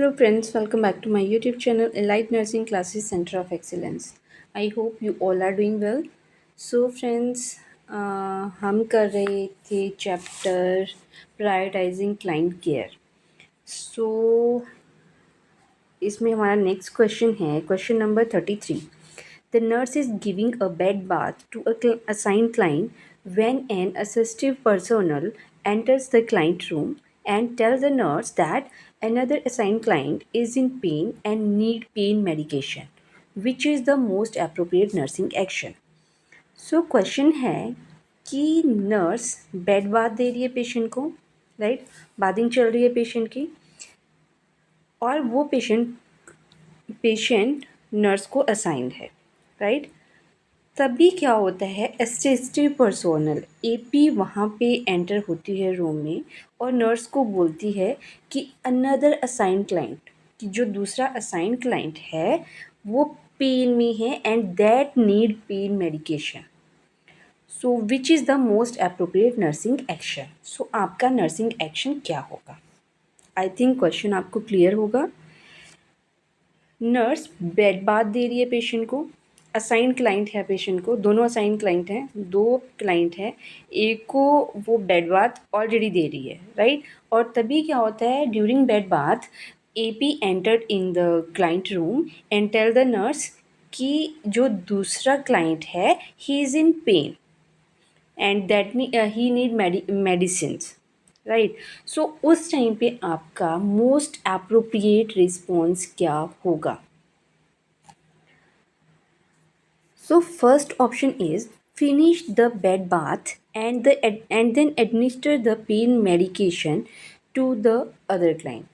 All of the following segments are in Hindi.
Hello friends, welcome back to my YouTube channel Elite Nursing Classes Center of Excellence. I hope you all are doing well. So friends, हम कर रहे थे चैप्टर प्रायोरिटाइजिंग क्लाइंट केयर. सो इसमें हमारा नेक्स्ट क्वेश्चन है question number 33. The nurse is giving a bed bath to a assigned client when an assistive personnel enters the client room and tells the nurse that another assigned client is in pain and need pain medication. Which is the most appropriate nursing action? So question है कि नर्स बेड बाथ दे रही है पेशेंट को, राइट, बाथिंग चल रही है पेशेंट की, और वो पेशेंट नर्स को असाइंड है, राइट. तभी क्या होता है, असिस्टिव पर्सोनल एपी वहाँ पे एंटर होती है रूम में और नर्स को बोलती है कि अनदर असाइन क्लाइंट, कि जो दूसरा असाइन क्लाइंट है वो पेन में है and that need pain medication. So which is the most appropriate nursing action. So आपका नर्सिंग एक्शन क्या होगा? आई थिंक क्वेश्चन आपको क्लियर होगा. नर्स बेड बाथ दे रही है पेशेंट को, असाइन क्लाइंट है पेशेंट को, दोनों असाइन क्लाइंट हैं, दो क्लाइंट हैं, एक को वो बेड बाथ ऑलरेडी दे रही है, राइट. और तभी क्या होता है, during bed bath AP entered in the client room and tell the nurse कि जो दूसरा क्लाइंट है he is in pain and that he need medicines, right. So उस टाइम पे आपका मोस्ट एप्रोप्रिएट रिस्पॉन्स क्या होगा? So first option is finish the bed bath and then administer the pain medication to the other client.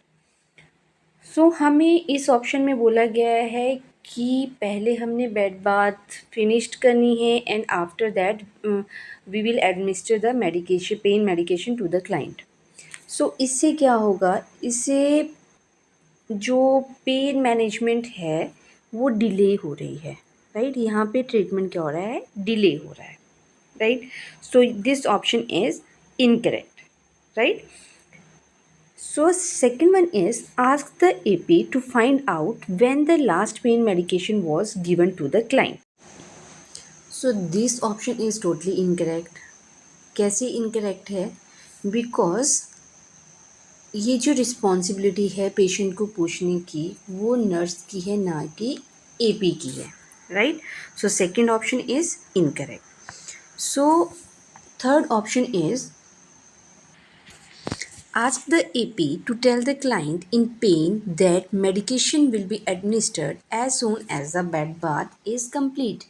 सो हमें इस ऑप्शन में बोला गया है कि पहले हमने बेड बाथ फिनिश्ड करनी है and after that we will administer the medication, pain medication to the client. So इससे क्या होगा, इससे जो पेन मैनेजमेंट है वो डिले हो रही है, राइट. यहाँ पे ट्रीटमेंट क्या हो रहा है, डिले हो रहा है, right. So this option is incorrect, right. So second one is ask the AP to find out when the last pain medication was given to the client. So this option is totally incorrect. कैसे incorrect है? Because ये जो रिस्पॉन्सिबिलिटी है पेशेंट को पूछने की वो नर्स की है, ना कि एपी की है, right. So second option is incorrect. So third option is ask the AP to tell the client in pain that medication will be administered as soon as the bed bath is complete.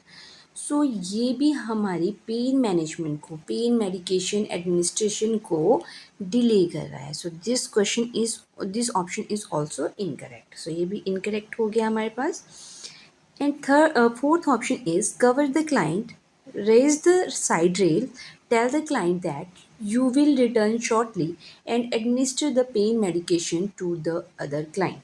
So ये भी हमारी पेन मैनेजमेंट को, पेन मेडिकेशन एडमिनिस्ट्रेशन को डिले कर रहा है. So this option is also incorrect. So ये भी इनकरेक्ट हो गया हमारे पास. And fourth option is cover the client, raise the side rail, tell the client that you will return shortly and administer the pain medication to the other client.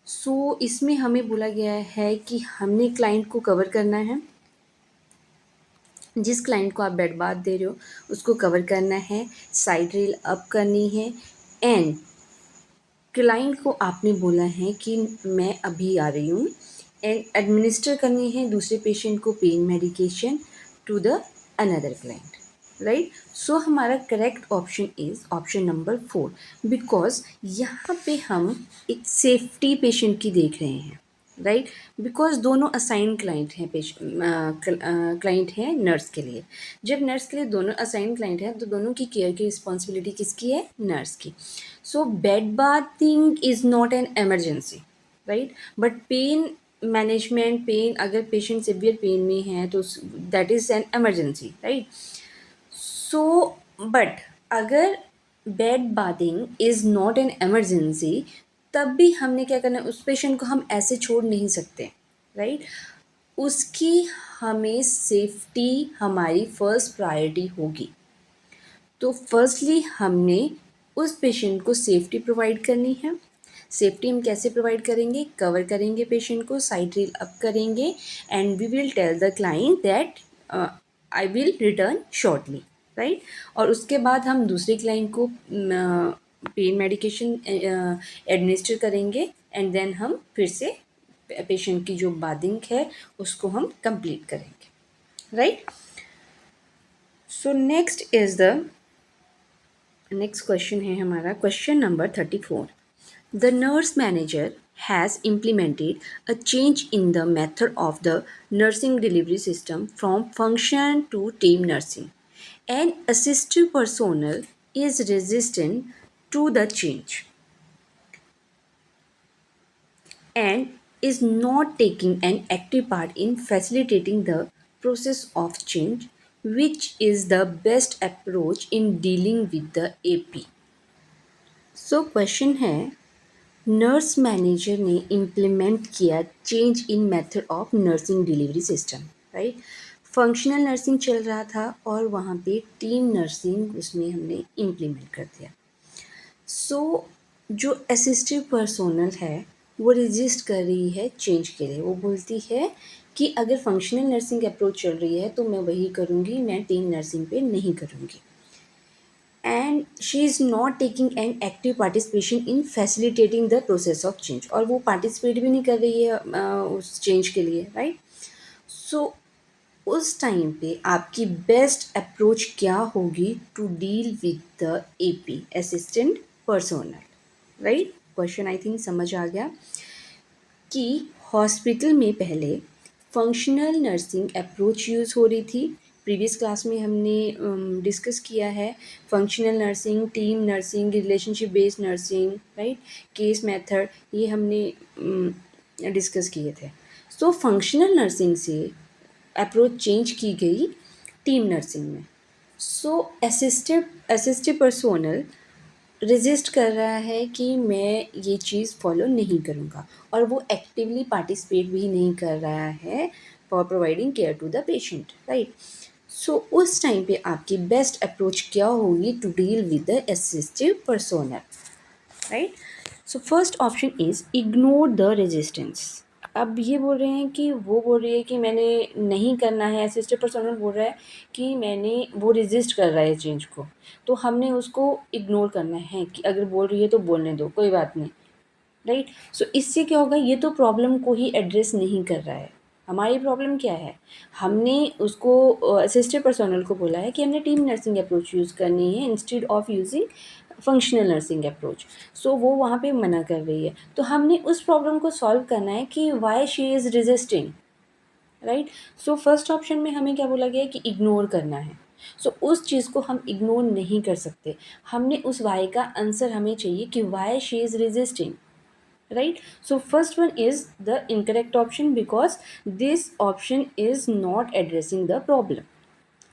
सो इसमें हमें बोला गया है कि हमने क्लाइंट को कवर करना है, जिस क्लाइंट को आप बेड बाथ दे रहे हो उसको कवर करना है, साइड रेल अप करनी है एंड क्लाइंट को आपने बोला है कि मैं अभी आ रही हूँ एंड एडमिनिस्टर करनी है दूसरे पेशेंट को pain medication to the another client, right. So हमारा correct option is option number 4, because यहाँ पे हम एक सेफ्टी पेशेंट की देख रहे हैं, राइट. बिकॉज दोनों असाइन क्लाइंट हैं, क्लाइंट हैं नर्स के लिए. जब नर्स के लिए दोनों असाइन क्लाइंट हैं तो दोनों की केयर की रिस्पॉन्सिबिलिटी किसकी है, नर्स की. So bed bathing is not an emergency, right. But pain management, pain, अगर पेशेंट सिवियर पेन में है तो that is an emergency, right. So but अगर bed bathing is not an emergency तब भी हमने क्या करना है, उस पेशेंट को हम ऐसे छोड़ नहीं सकते, राइट. उसकी हमें सेफ्टी हमारी फर्स्ट प्रायोरिटी होगी. तो फर्स्टली हमने उस पेशेंट को सेफ्टी प्रोवाइड करनी है. सेफ्टी हम कैसे प्रोवाइड करेंगे, कवर करेंगे पेशेंट को, साइड रेल अप करेंगे and we will tell the client that I will return shortly, right. और उसके बाद हम दूसरे क्लाइंट को पेन मेडिकेशन एडमिनिस्टर करेंगे एंड देन हम फिर से पेशेंट की जो बादिंग है उसको हम कंप्लीट करेंगे, राइट। सो नेक्स्ट क्वेश्चन है हमारा question number 34। The nurse manager has implemented a change in the method of the nursing delivery system from function to team nursing, and assistive personnel is resistant to the change and is not taking an active part in facilitating the process of change, which is the best approach in dealing with the AP. So question है, नर्स मैनेजर ने इम्प्लीमेंट किया change in method of nursing delivery system, right. Functional nursing चल रहा था और वहाँ पे टीम नर्सिंग उसमें हमने इम्प्लीमेंट कर दिया। सो जो असिस्टिव पर्सोनल है वो रजिस्ट कर रही है चेंज के लिए। वो बोलती है कि अगर फंक्शनल नर्सिंग अप्रोच चल रही है तो मैं वही करूँगी, मैं टीम नर्सिंग पे नहीं करूँगी। And she is not taking an active participation in facilitating the process of change, और वो पार्टिसिपेट भी नहीं कर रही है उस चेंज के लिए, राइट। सो उस टाइम पे आपकी बेस्ट अप्रोच क्या होगी to deal with the AP assistant personal, right. Question I think समझ आ गया कि हॉस्पिटल में पहले फंक्शनल नर्सिंग अप्रोच यूज़ हो रही थी। प्रीवियस क्लास में हमने डिस्कस किया है functional nursing, team nursing, relationship based nursing, right, case method, ये हमने डिस्कस किए थे। सो फंक्शनल नर्सिंग से अप्रोच चेंज की गई टीम नर्सिंग में। सो असिस्टिव पर्सोनल रेजिस्ट कर रहा है कि मैं ये चीज़ फॉलो नहीं करूँगा, और वो एक्टिवली पार्टिसिपेट भी नहीं कर रहा है for providing care to the patient, right. So उस टाइम पे आपकी बेस्ट अप्रोच क्या होगी to deal with the assistive personnel, right. So first option is ignore the resistance. अब ये बोल रहे हैं कि वो बोल रही है कि मैंने नहीं करना है, असिस्टेंट पर्सोनल बोल रहा है कि मैंने, वो रेजिस्ट कर रहा है चेंज को, तो हमने उसको इग्नोर करना है कि अगर बोल रही है तो बोलने दो, कोई बात नहीं, राइट। सो इससे क्या होगा, ये तो प्रॉब्लम को ही एड्रेस नहीं कर रहा है। हमारी प्रॉब्लम क्या है, हमने उसको असिस्टेंट पर्सोनल को बोला है कि हमने टीम नर्सिंग अप्रोच यूज़ करनी है instead of using functional nursing approach. So वो वहाँ पे मना कर रही है, तो हमने उस प्रॉब्लम को सॉल्व करना है कि why she is resisting, right. So first option में हमें क्या बोला गया है कि इग्नोर करना है। सो उस चीज़ को हम इग्नोर नहीं कर सकते, हमने उस वाई का आंसर हमें चाहिए कि why she is resisting, right. So first one is the incorrect option because this option is not addressing the problem,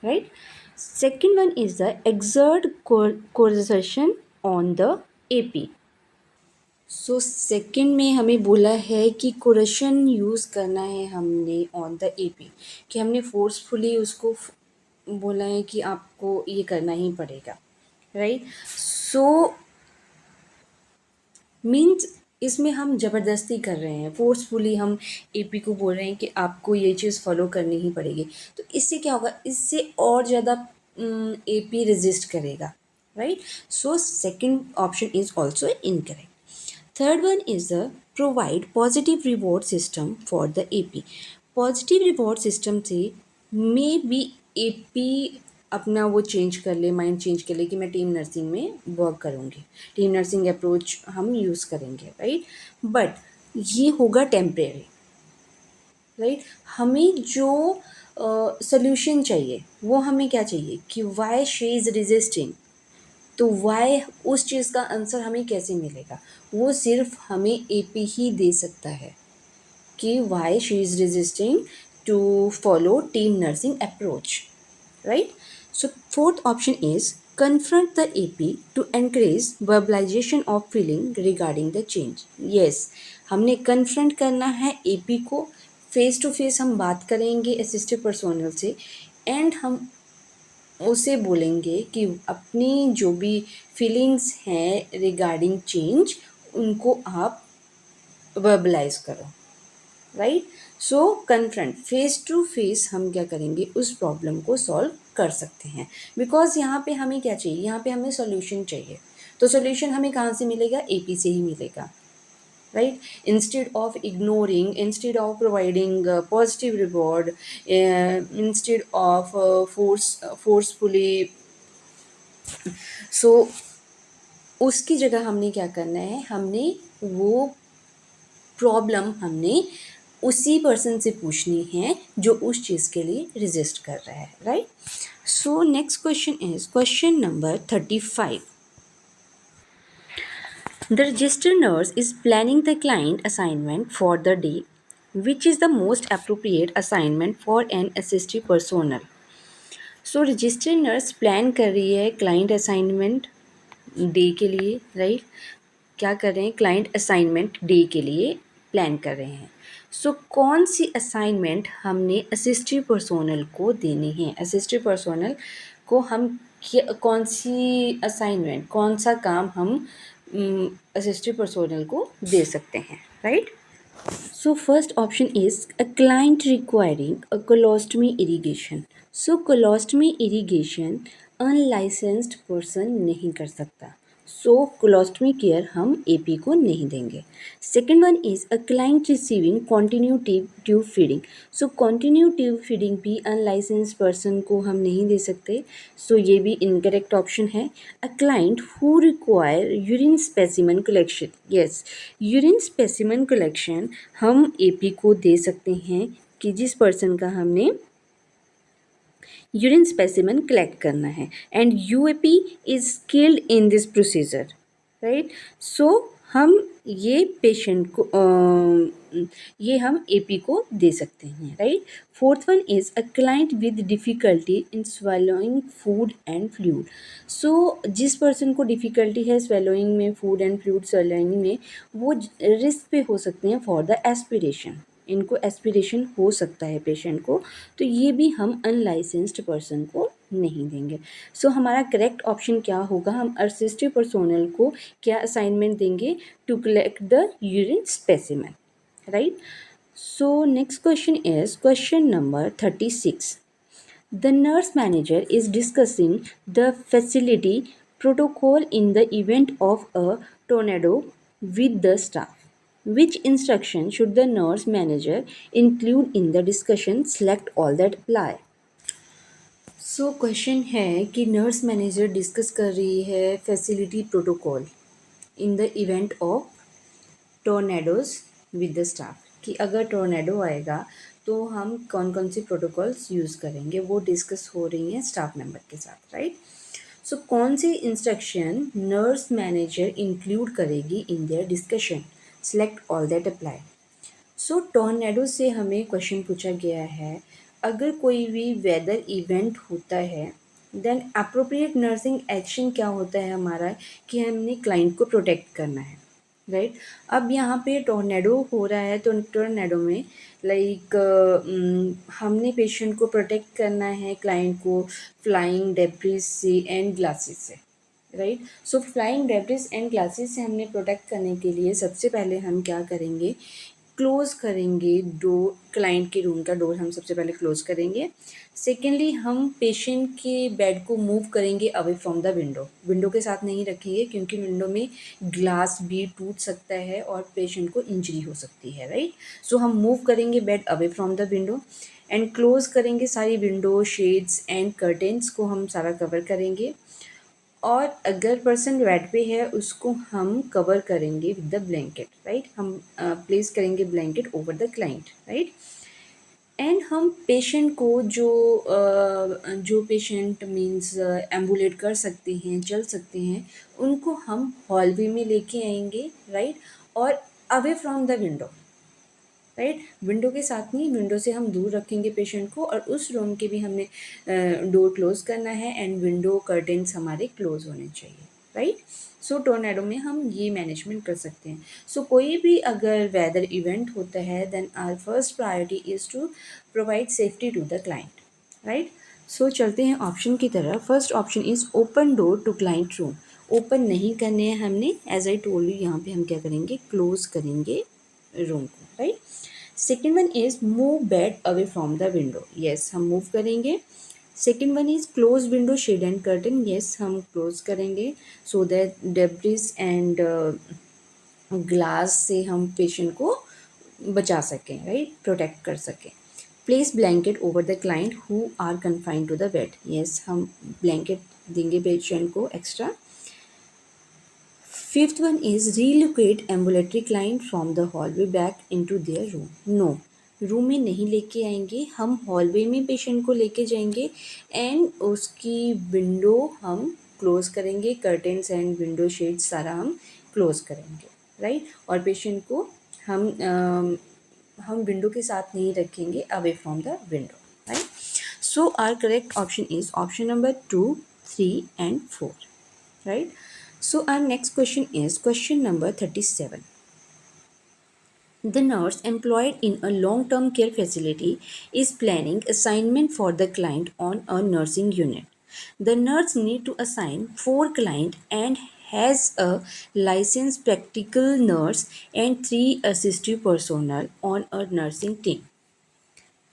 right. Second one is the exert coercion on the AP. So second में हमें बोला है कि कोरेशन यूज़ करना है हमने ऑन द AP, कि हमने फोर्सफुली उसको बोला है कि आपको ये करना ही पड़ेगा, राइट। सो मीन्स इसमें हम ज़बरदस्ती कर रहे हैं, फोर्सफुली हम AP को बोल रहे हैं कि आपको ये चीज़ फॉलो करनी ही पड़ेगी। तो इससे क्या होगा, इससे और ज़्यादा AP रेजिस्ट करेगा, right. So second option is also incorrect. Third one is the provide positive reward system for the AP। Positive reward system से मे बी AP अपना वो चेंज कर ले, माइंड चेंज कर ले कि मैं टीम नर्सिंग में वर्क करूँगी, टीम नर्सिंग अप्रोच हम यूज़ करेंगे, राइट। बट ये होगा टेम्परेरी, राइट। हमें जो सोल्यूशन चाहिए वो हमें क्या चाहिए कि वाई शी इज़ रेजिस्टिंग। तो वाई, उस चीज़ का आंसर हमें कैसे मिलेगा, वो सिर्फ हमें AP ही दे सकता है कि why she is resisting to follow team nursing approach, right. So fourth option is confront the AP to encourage verbalization of feeling regarding the change. Yes, हमने confront करना है AP को, फेस टू फेस हम बात करेंगे असिस्टिव पर्सोनल से, एंड हम उसे बोलेंगे कि अपनी जो भी फीलिंग्स हैं रिगार्डिंग चेंज उनको आप वर्बलाइज करो, right. So confront, face to face हम क्या करेंगे, उस प्रॉब्लम को सॉल्व कर सकते हैं, बिकॉज यहाँ पे हमें क्या चाहिए, यहाँ पे हमें सॉल्यूशन चाहिए। तो सोल्यूशन हमें कहाँ से मिलेगा, एपी से ही मिलेगा, right? Instead of ignoring, instead of providing positive reward, instead of forcefully, so उसकी जगह हमने क्या करना है, हमने वो प्रॉब्लम हमने उसी पर्सन से पूछनी है जो उस चीज़ के लिए रेजिस्ट कर रहा है, right? So next question is question number 35. The registered nurse is planning the client assignment for the day. Which is the most appropriate assignment for an assistive personnel? So registered nurse plan कर रही है client assignment डे के लिए, राइट? क्या कर रहे हैं, क्लाइंट असाइनमेंट डे के लिए प्लान कर रहे हैं. सो कौन सी असाइनमेंट हमने असिस्टिव पर्सोनल को देनी है, असिस्टिव पर्सोनल को हम कौन सी असाइनमेंट, कौन सा काम हम असिस्टिव पर्सोनल को दे सकते हैं, right? So first option is a client requiring a colostomy irrigation. So colostomy irrigation unlicensed person नहीं कर सकता. So colostomy care हम AP को नहीं देंगे. Second one is a client receiving continuous tube feeding. So continuous tube feeding भी unlicensed person को हम नहीं दे सकते. So ये भी incorrect option है. A client who require urine specimen collection. Yes, urine specimen collection हम AP को दे सकते हैं कि जिस पर्सन का हमने यूरिन स्पेसिमेन कलेक्ट करना है and UAP is skilled in this procedure, right? So हम ये पेशेंट को ये हम एपी को दे सकते हैं, right? Fourth one is a client with difficulty in swallowing food and fluid. So जिस पर्सन को डिफ़िकल्टी है स्वेलोइंग में, फूड एंड फ्लूइड स्वेलोइंग में, वो रिस्क पे हो सकते हैं फॉर द एस्पिरेशन, इनको एस्पिरेशन हो सकता है पेशेंट को, तो ये भी हम अनलाइसेंस्ड पर्सन को नहीं देंगे. सो हमारा करेक्ट ऑप्शन क्या होगा, हम असिस्टिव पर्सोनल को क्या असाइनमेंट देंगे, to collect the urine specimen, right? So next question is question number 36. The nurse manager is discussing the facility protocol in the event of a tornado with the staff. Which instruction should the nurse manager include in the discussion? Select all that apply. So question है कि nurse manager डिस्कस कर रही है facility protocol in the event of tornadoes with the staff, कि अगर टोर्नेडो आएगा तो हम कौन कौन सी प्रोटोकॉल्स यूज़ करेंगे, वो डिस्कस हो रही हैं स्टाफ मेंबर के साथ, राइट? सो कौन सी इंस्ट्रक्शन नर्स मैनेजर इंक्लूड करेगी in their discussion? Select all that apply. So tornado से हमें क्वेश्चन पूछा गया है, अगर कोई भी वेदर इवेंट होता है देन अप्रोप्रिएट नर्सिंग एक्शन क्या होता है हमारा, कि हमने क्लाइंट को प्रोटेक्ट करना है, राइट? अब यहाँ पे टोर्नेडो हो रहा है तो टोर्नेडो में लाइक हमने पेशेंट को प्रोटेक्ट करना है, क्लाइंट को फ्लाइंग डेब्रिस से एंड ग्लासेस से, right? So flying debris and glasses से हमने प्रोटेक्ट करने के लिए सबसे पहले हम क्या करेंगे, क्लोज़ करेंगे डोर, क्लाइंट के रूम का डोर हम सबसे पहले क्लोज़ करेंगे. सेकेंडली हम पेशेंट के बेड को मूव करेंगे away from the window, window के साथ नहीं रखेंगे क्योंकि विंडो में ग्लास भी टूट सकता है और पेशेंट को इंजरी हो सकती है, राइट? सो हम मूव करेंगे bed away from the window and close करेंगे सारी विंडो, शेड्स एंड कर्टेन्स को हम सारा कवर करेंगे. और अगर पर्सन बेड पे है उसको हम कवर करेंगे विद द ब्लैंकेट, राइट? हम प्लेस करेंगे blanket over the client, right? And हम पेशेंट को जो पेशेंट मीन्स एम्बुलेट कर सकते हैं, चल सकते हैं, उनको हम हॉलवे में लेके आएंगे, राइट? और away from the window, right? Window के साथ नहीं, विंडो से हम दूर रखेंगे पेशेंट को और उस रूम के भी हमने डोर क्लोज़ करना है एंड विंडो कर्टेन्स हमारे क्लोज़ होने चाहिए, राइट? सो टोर्नेडो में हम ये मैनेजमेंट कर सकते हैं. सो कोई भी अगर वेदर इवेंट होता है then our first priority is to provide safety to the client, right? So चलते हैं ऑप्शन की तरफ. First option is open door to client room. Open नहीं करने हैं हमने, एज आई टोल्ड यू, यहाँ पे हम क्या करेंगे, क्लोज़ करेंगे रूम को, right? Second one is move bed away from the window. Yes, हम मूव करेंगे second one is close window shade and curtain. Yes, हम क्लोज करेंगे so that debris and glass से हम पेशेंट को बचा सकें, राइट, प्रोटेक्ट कर सकें. Place blanket over the client who are confined to the bed. Yes, हम ब्लैंकेट देंगे पेशेंट को extra. Fifth one is relocate ambulatory client from the hallway back into their room. No, room में नहीं लेके आएंगे, हम हॉलवे में पेशेंट को लेके जाएंगे एंड उसकी विंडो हम क्लोज करेंगे, कर्टेन्स एंड विंडो शेड्स सारा हम क्लोज करेंगे, राइट. और पेशेंट को हम विंडो के साथ नहीं रखेंगे, away from the window, right. So our correct option is option number 2, 3 and 4, right. So our next question is question number 37. The nurse employed in a long-term care facility is planning assignment for the client on a nursing unit. The nurse need to assign 4 clients and has a licensed practical nurse and 3 assistive personnel on a nursing team.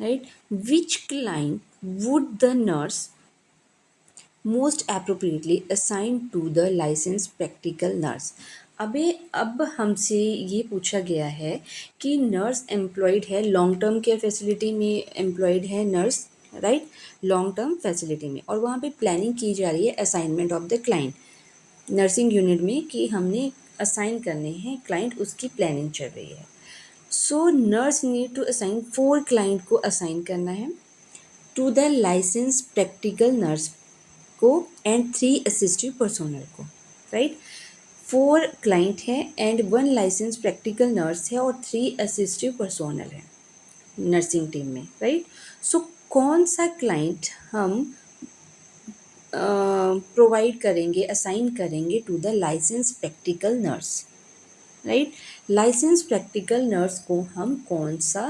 Right? Which client would the nurse most appropriately assign to the licence practical nurse. अब हमसे ये पूछा गया है कि नर्स एम्प्लॉयड है लॉन्ग टर्म केयर फैसिलिटी में, एम्प्लॉयड है nurse, right, long term facility में, और वहाँ पे प्लानिंग की जा रही है assignment of the client nursing unit में कि हमने असाइन करने हैं क्लाइंट, उसकी प्लानिंग चल रही है. So nurse need to assign 4 client को असाइन करना है to the licence practical nurse को एंड 3 असिस्टिव पर्सोनल को, राइट. 4 क्लाइंट है एंड 1 लाइसेंस प्रैक्टिकल नर्स है और 3 असिस्टिव पर्सोनल है नर्सिंग टीम में, राइट. सो कौन सा क्लाइंट हम प्रोवाइड करेंगे, असाइन करेंगे to the licence practical nurse, right. Licence practical nurse को हम कौन सा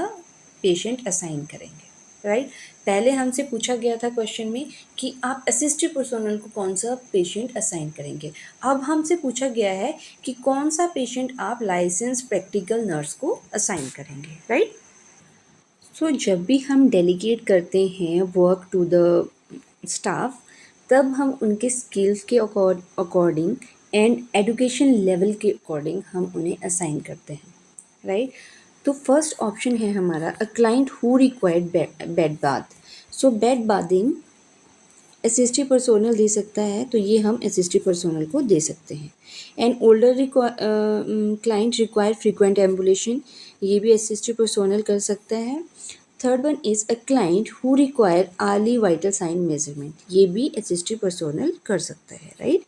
पेशेंट असाइन करेंगे, राइट. पहले हमसे पूछा गया था क्वेश्चन में कि आप असिस्टिव पर्सोनल को कौन सा पेशेंट असाइन करेंगे. अब हमसे पूछा गया है कि कौन सा पेशेंट आप लाइसेंस प्रैक्टिकल नर्स को असाइन करेंगे, राइट. सो जब भी हम डेलीगेट करते हैं वर्क टू द स्टाफ, तब हम उनके स्किल्स के अकॉर्डिंग एंड एजुकेशन लेवल के अकॉर्डिंग हम उन्हें असाइन करते हैं, राइट. तो फर्स्ट ऑप्शन है हमारा a client who required bed bath. So bed bathing assistive personnel दे सकता है, तो ये हम असिस्टिव पर्सोनल को दे सकते हैं. And older client require frequent ambulation, ये भी असिस्टिव पर्सोनल कर सकता है. Third one is a client who require early vital sign measurement, ये भी असिस्टिव पर्सोनल कर सकता है, right.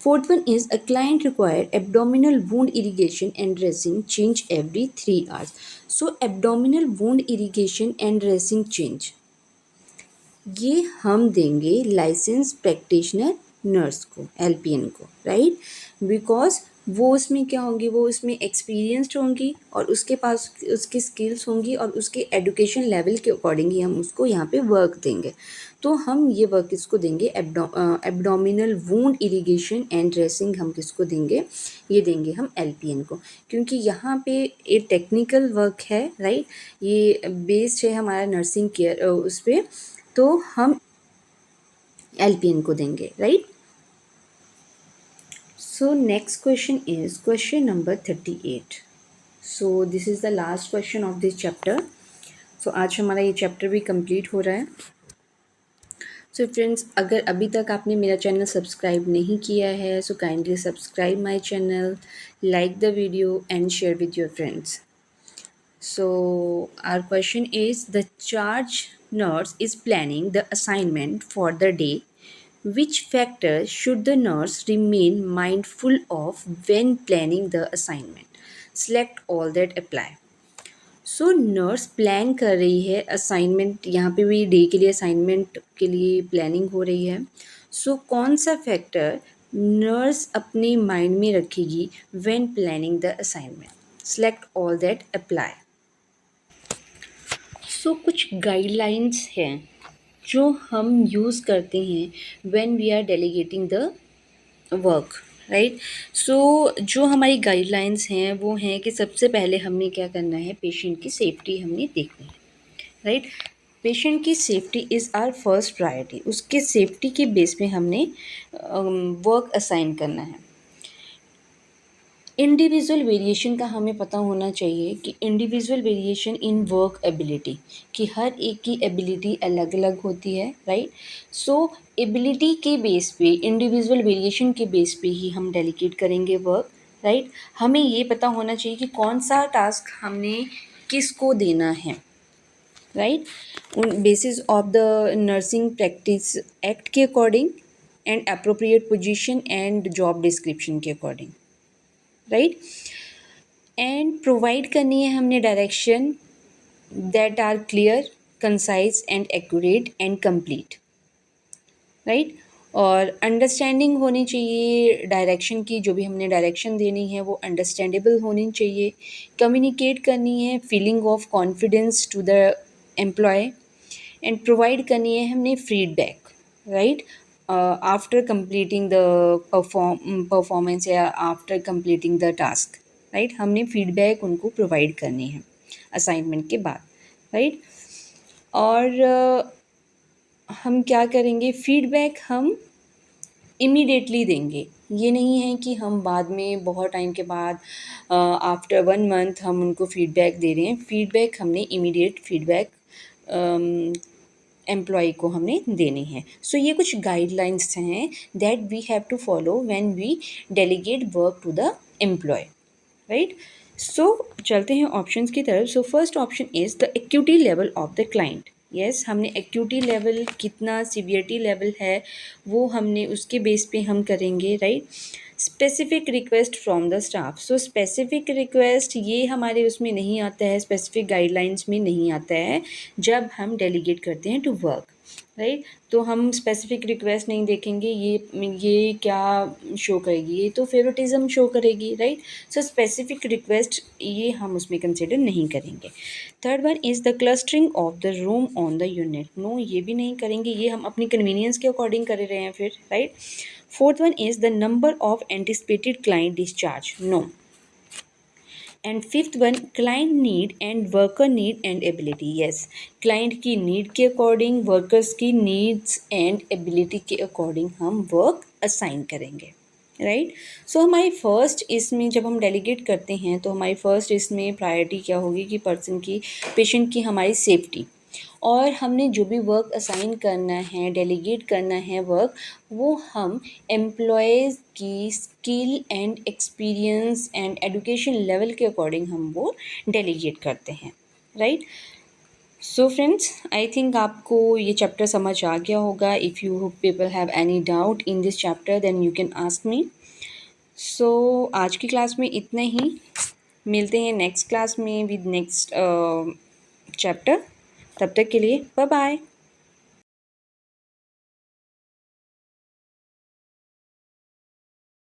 Fourth one is a client required abdominal wound irrigation and dressing change every 3 hours. So abdominal wound irrigation and dressing change ये हम देंगे लाइसेंस प्रैक्टिशनर नर्स को, एलपीएन को, राइट. बिकॉज वो उसमें क्या होंगी, वो उसमें एक्सपीरियंस्ड होंगी और उसके पास उसकी स्किल्स होंगी और उसके एजुकेशन लेवल के अकॉर्डिंग ही हम उसको यहाँ पे वर्क देंगे. तो हम ये वर्क किसको देंगे, abdominal wound irrigation and dressing हम किसको देंगे, ये देंगे हम एलपीएन को, क्योंकि यहाँ पे ये टेक्निकल वर्क है, राइट. ये बेस्ड है हमारा नर्सिंग केयर उस पर, तो हम एलपीएन को देंगे, right. So next question is question number 38. So this is the last question of this chapter. So आज हमारा ये चैप्टर भी कंप्लीट हो रहा है. सो फ्रेंड्स, अगर अभी तक आपने मेरा चैनल सब्सक्राइब नहीं किया है, so kindly subscribe my channel, like the video and share with your friends. So our question is the charge nurse is planning the assignment for the day. Which factors should the nurse remain mindful of when planning the assignment? Select all that apply. So nurse plan कर रही है असाइनमेंट, यहाँ पे भी डे के लिए असाइनमेंट के लिए प्लानिंग हो रही है. सो कौन सा फैक्टर नर्स अपने माइंड में रखेगी when planning the assignment? Select all that apply. So कुछ गाइडलाइंस हैं जो हम यूज़ करते हैं when we are delegating the work, right. So जो हमारी गाइडलाइंस हैं वो हैं कि सबसे पहले हमने क्या करना है, पेशेंट की सेफ्टी हमने देखनी है, राइट. पेशेंट की safety is our first priority, उसके सेफ्टी के बेस पे हमने वर्क असाइन करना है। इंडिविजुअल वेरिएशन का हमें पता होना चाहिए कि individual variation in work ability, कि हर एक की एबिलिटी अलग अलग होती है, राइट। सो एबिलिटी के बेस पे, इंडिविजुअल वेरिएशन के बेस पे ही हम डेलीगेट करेंगे वर्क, राइट। हमें ये पता होना चाहिए कि कौन सा टास्क हमने किसको देना है, राइट, उन basis of the nursing practice act के according and appropriate position and job description के अकॉर्डिंग, राइट। एंड प्रोवाइड करनी है हमने direction that are clear, concise and accurate and complete, right. और अंडरस्टैंडिंग होनी चाहिए डायरेक्शन की, जो भी हमने डायरेक्शन देनी है वो अंडरस्टैंडेबल होनी चाहिए। कम्युनिकेट करनी है feeling of confidence to the employee and provide करनी है हमने feedback, right, after completing the performance या after completing the task, right. हमने फीडबैक उनको प्रोवाइड करनी है असाइनमेंट के बाद, राइट। और हम क्या करेंगे, फीडबैक हम इमीडिएटली देंगे। ये नहीं है कि हम बाद में बहुत टाइम के बाद आफ्टर 1 मंथ हम उनको फीडबैक दे रहे हैं। फीडबैक हमने इमीडिएट फीडबैक एम्प्लॉय को हमने देनी है। सो ये कुछ गाइडलाइंस हैं that we have to follow when we delegate work to the employee, right. So चलते हैं ऑप्शंस की तरफ। So first option is the acuity level of the client. Yes, हमने एक्यूटी लेवल कितना, सीवियरिटी लेवल है, वो हमने उसके बेस पे हम करेंगे, राइट। Specific request from the staff. So specific request ये हमारे उसमें नहीं आता है, स्पेसिफिक गाइडलाइंस में नहीं आता है जब हम डेलीगेट करते हैं टू वर्क, राइट। तो हम स्पेसिफिक रिक्वेस्ट नहीं देखेंगे, ये क्या शो करेगी, ये तो फेवरेटिज्म शो करेगी, राइट। सो स्पेसिफिक रिक्वेस्ट ये हम उसमें कंसिडर नहीं करेंगे। Third one is the clustering of the room on the unit. No, ये भी नहीं करेंगे, ये हम अपनी कन्वीनियंस के अकॉर्डिंग कर रहे हैं फिर, right. Fourth one is the number of anticipated client discharge. No. And fifth one, client need and worker need and ability. Yes, client की नीड के अकॉर्डिंग, वर्कर्स की नीड्स एंड एबिलिटी के अकॉर्डिंग हम वर्क असाइन करेंगे, राइट। सो हमारी फर्स्ट इसमें जब हम डेलीगेट करते हैं तो हमारी फर्स्ट इसमें प्रायोरिटी क्या होगी कि पर्सन की, पेशेंट की हमारी सेफ्टी, और हमने जो भी वर्क असाइन करना है, डेलीगेट करना है वर्क, वो हम एम्प्लॉयज़ की skill and experience and education level के अकॉर्डिंग हम वो डेलीगेट करते हैं, right. So friends, I think आपको ये चैप्टर समझ आ गया होगा। If you people have any doubt in this chapter then you can ask me. So आज की क्लास में इतना ही, मिलते हैं नेक्स्ट क्लास में विद नेक्स्ट चैप्टर। तब तक के लिए बाय बाय।